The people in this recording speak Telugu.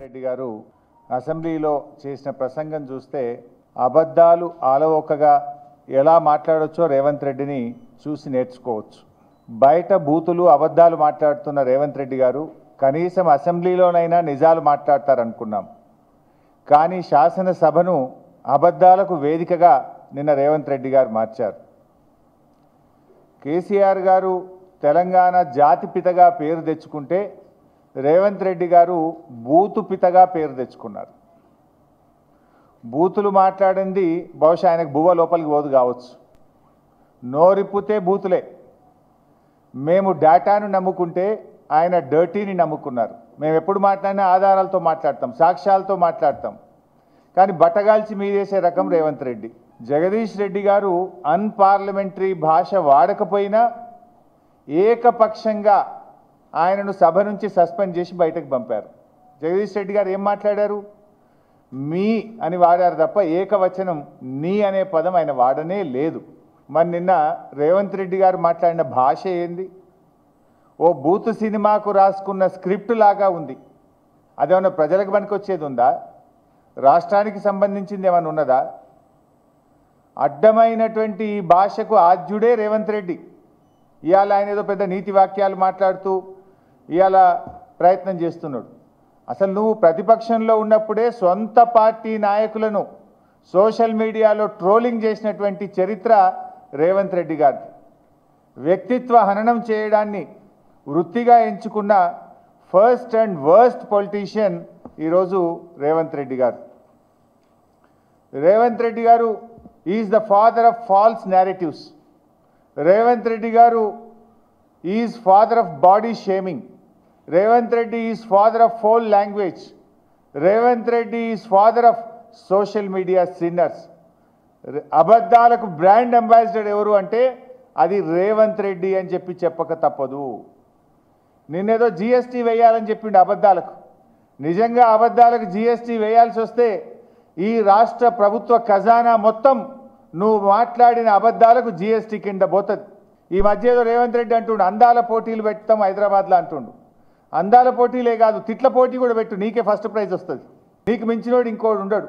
రెడ్డి గారు అసెంబ్లీలో చేసిన ప్రసంగం చూస్తే అబద్ధాలు ఆలవోకగా ఎలా మాట్లాడొచ్చో రేవంత్ రెడ్డిని చూసి నేర్చుకోవచ్చు. బయట బూతులు అబద్ధాలు మాట్లాడుతున్న రేవంత్ రెడ్డి గారు కనీసం అసెంబ్లీలోనైనా నిజాలు మాట్లాడతారనుకున్నాం. కానీ శాసనసభను అబద్ధాలకు వేదికగా నిన్న రేవంత్ రెడ్డి గారు మార్చారు. కేసీఆర్ గారు తెలంగాణ జాతిపితగా పేరు తెచ్చుకుంటే రేవంత్ రెడ్డి గారు బూతు పితగా పేరు తెచ్చుకున్నారు. బూతులు మాట్లాడింది బహుశా ఆయనకు బువ్వ లోపలికి పోదు కావచ్చు. నోరిప్పితే బూతులే. మేము డేటాను నమ్ముకుంటే ఆయన డర్టీని నమ్ముకున్నారు. మేము ఎప్పుడు మాట్లాడినా ఆధారాలతో మాట్లాడతాం, సాక్ష్యాలతో మాట్లాడతాం. కానీ బట్టగాల్చి మీదేసే రకం రేవంత్ రెడ్డి. జగదీష్ రెడ్డి గారు అన్పార్లమెంటరీ భాష వాడకపోయినా ఏకపక్షంగా ఆయనను సభ నుంచి సస్పెండ్ చేసి బయటకు పంపారు. జగదీష్ రెడ్డి గారు ఏం మాట్లాడారు? మీ అని వాడారు తప్ప ఏకవచనం నీ అనే పదం ఆయన వాడనే లేదు. మరి నిన్న రేవంత్ రెడ్డి గారు మాట్లాడిన భాష ఏంది? ఓ బూతు సినిమాకు రాసుకున్న స్క్రిప్ట్ లాగా ఉంది. అదేమన్నా ప్రజలకు పనికొచ్చేది ఉందా? రాష్ట్రానికి సంబంధించింది ఏమైనా ఉన్నదా? అడ్డమైనటువంటి ఈ భాషకు ఆద్యుడే రేవంత్ రెడ్డి. ఇవాళ ఆయన ఏదో పెద్ద నీతి వాక్యాలు మాట్లాడుతూ ఇవాళ ప్రయత్నం చేస్తున్నాడు. అసలు నువ్వు ప్రతిపక్షంలో ఉన్నప్పుడే సొంత పార్టీ నాయకులను సోషల్ మీడియాలో ట్రోలింగ్ చేసినటువంటి చరిత్ర రేవంత్ రెడ్డి గారిది. వ్యక్తిత్వ హననం చేయడాన్ని వృత్తిగా ఎంచుకున్న ఫస్ట్ అండ్ వర్స్ట్ పొలిటీషియన్ ఈరోజు రేవంత్ రెడ్డి గారు. రేవంత్ రెడ్డి గారు is the father of false narratives. Revanth Reddy గారు is father of body shaming. Revanth Reddy is father of foul language. Revanth Reddy is father of social media sinners. అబద్ధాలకు బ్రాండ్ అంబాసిడర్ ఎవరు అంటే అది రేవంత్ రెడ్డి అని చెప్పక తప్పదు. నిన్నేదో జిఎస్టీ వేయాలని చెప్పిండు అబద్ధాలకు. నిజంగా అబద్ధాలకు జిఎస్టీ వేయాల్సి వస్తే ఈ రాష్ట్ర ప్రభుత్వ ఖజానా మొత్తం నువ్వు మాట్లాడిన అబద్ధాలకు జిఎస్టీ కింద పోతుంది. ఈ మధ్య ఏదో రేవంత్ రెడ్డి అంటుండు అందాల పోటీలు పెడతాం హైదరాబాద్లో అంటుండు. అందాల పోటీలే కాదు, తిట్ల పోటీ కూడా పెట్టు, నీకే ఫస్ట్ ప్రైజ్ వస్తుంది. నీకు మించినోడు ఇంకోడు ఉండడు.